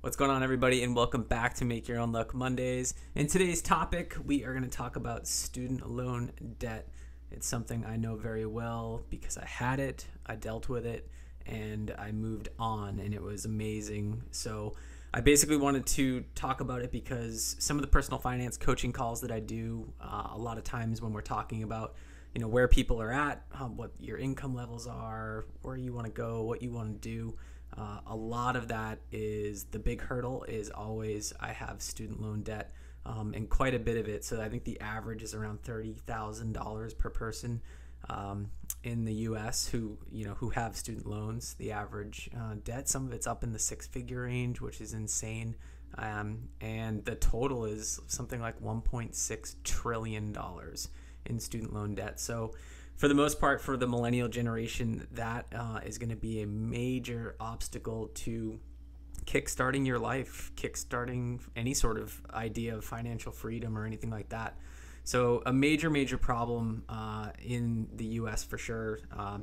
What's going on, everybody, and welcome back to Make Your Own Luck Mondays. In today's topic, we are going to talk about student loan debt. It's something I know very well because I had it, I dealt with it, and I moved on, and it was amazing. So I basically wanted to talk about it because some of the personal finance coaching calls that I do, a lot of times when we're talking about where people are at, what your income levels are, where you want to go, what you want to do. A lot of that is the big hurdle is always I have student loan debt, and quite a bit of it. So I think the average is around $30,000 per person in the U.S. who have student loans. The average debt, some of it's up in the six-figure range, which is insane. And the total is something like $1.6 trillion in student loan debt. So for the most part, for the millennial generation, that is going to be a major obstacle to kickstarting your life, kickstarting any sort of idea of financial freedom or anything like that. So a major problem in the U.S. for sure.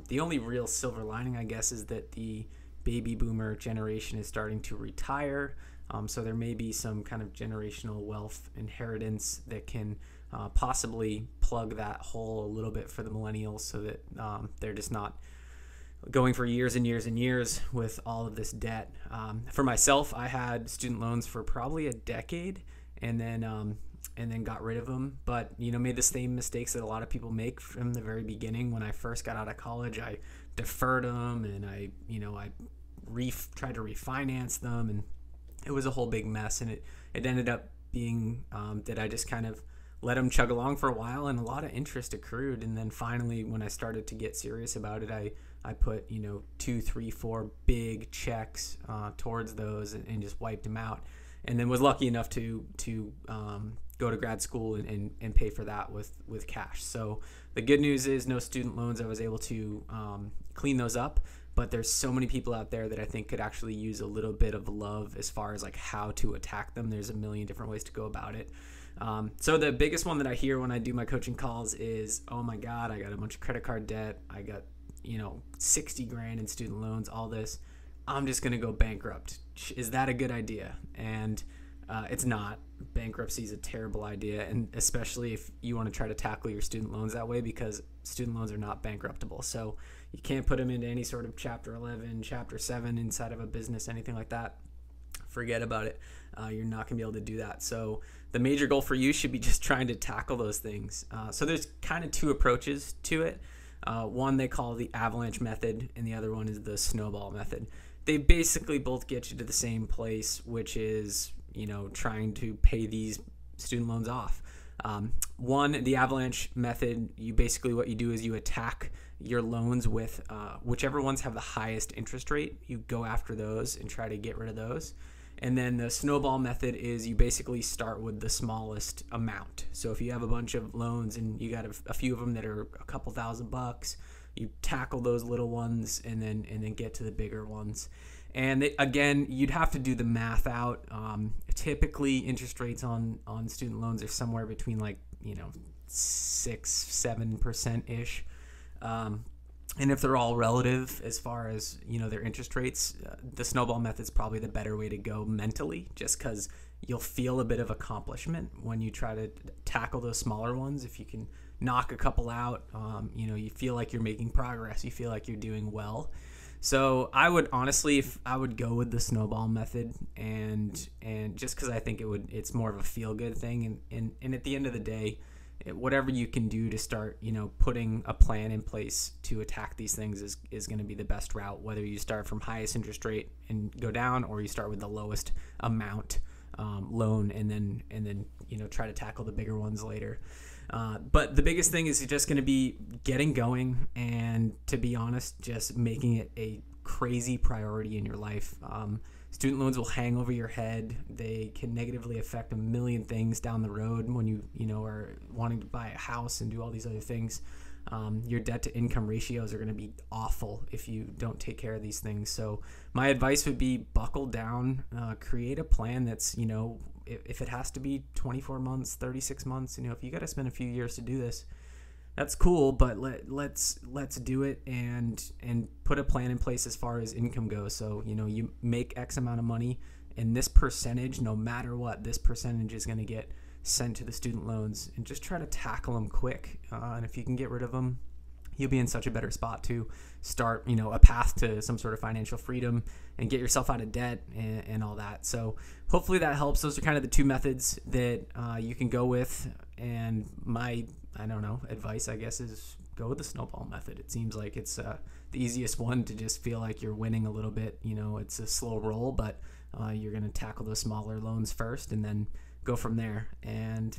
The only real silver lining, I guess, is that the baby boomer generation is starting to retire. So there may be some kind of generational wealth inheritance that can possibly plug that hole a little bit for the millennials so that they're just not going for years and years and years with all of this debt. For myself, I had student loans for probably a decade and then got rid of them, but made the same mistakes that a lot of people make from the very beginning. When I first got out of college, I deferred them and I tried to refinance them, and it was a whole big mess, and it ended up being that I just kind of let them chug along for a while, and a lot of interest accrued. And then finally, when I started to get serious about it, I put 2, 3, 4 big checks towards those and just wiped them out, and then was lucky enough to go to grad school and pay for that with cash. So the good news is no student loans. I was able to clean those up, but there's so many people out there that I think could actually use a little bit of love as far as like how to attack them. There's a million different ways to go about it. So the biggest one that I hear when I do my coaching calls is, oh my God, I got a bunch of credit card debt. I got, 60 grand in student loans, all this. I'm just going to go bankrupt. Is that a good idea? And it's not. Bankruptcy is a terrible idea, and especially if you want to try to tackle your student loans that way, because student loans are not bankruptable. So you can't put them into any sort of Chapter 11, Chapter 7 inside of a business, anything like that. Forget about it. You're not going to be able to do that. So the major goal for you should be just trying to tackle those things. So there's kind of two approaches to it. One they call the Avalanche method, and the other one is the Snowball method. They basically both get you to the same place, which is trying to pay these student loans off. The Avalanche method, what you do is you attack your loans with whichever ones have the highest interest rate. You go after those and try to get rid of those. And then the Snowball method is you basically start with the smallest amount. So if you have a bunch of loans and you got a few of them that are a couple $1,000, you tackle those little ones and then get to the bigger ones. And again, you'd have to do the math out. Typically, interest rates on student loans are somewhere between 6-7% ish. And if they're all relative as far as their interest rates, the Snowball method is probably the better way to go mentally, just because you'll feel a bit of accomplishment when you try to tackle those smaller ones. If you can knock a couple out, you feel like you're making progress. You feel like you're doing well. So I would honestly, if I would go with the Snowball method, and just because I think it's more of a feel good thing, and at the end of the day, whatever you can do to start putting a plan in place to attack these things is going to be the best route, whether you start from highest interest rate and go down, or you start with the lowest amount loan and then try to tackle the bigger ones later. But the biggest thing is just going to be getting going, and to be honest, just making it a crazy priority in your life. Student loans will hang over your head. They can negatively affect a million things down the road when you are wanting to buy a house and do all these other things. Your debt to income ratios are going to be awful if you don't take care of these things. So my advice would be buckle down, create a plan that's, if it has to be 24 months, 36 months, if you got to spend a few years to do this, that's cool, but let's do it and put a plan in place as far as income goes. So, you make X amount of money And this percentage, no matter what, this percentage is going to get sent to the student loans, and just try to tackle them quick. And if you can get rid of them, you'll be in such a better spot to start, a path to some sort of financial freedom and get yourself out of debt and all that. So hopefully that helps. Those are kind of the two methods that you can go with. And my, advice, I guess, is go with the snowball method. It seems like it's the easiest one to just feel like you're winning a little bit. It's a slow roll, but you're going to tackle those smaller loans first and then go from there. And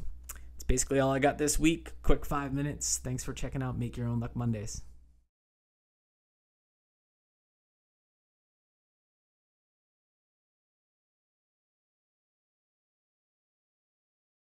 it's basically all I got this week. Quick 5 minutes. Thanks for checking out Make Your Own Luck Mondays.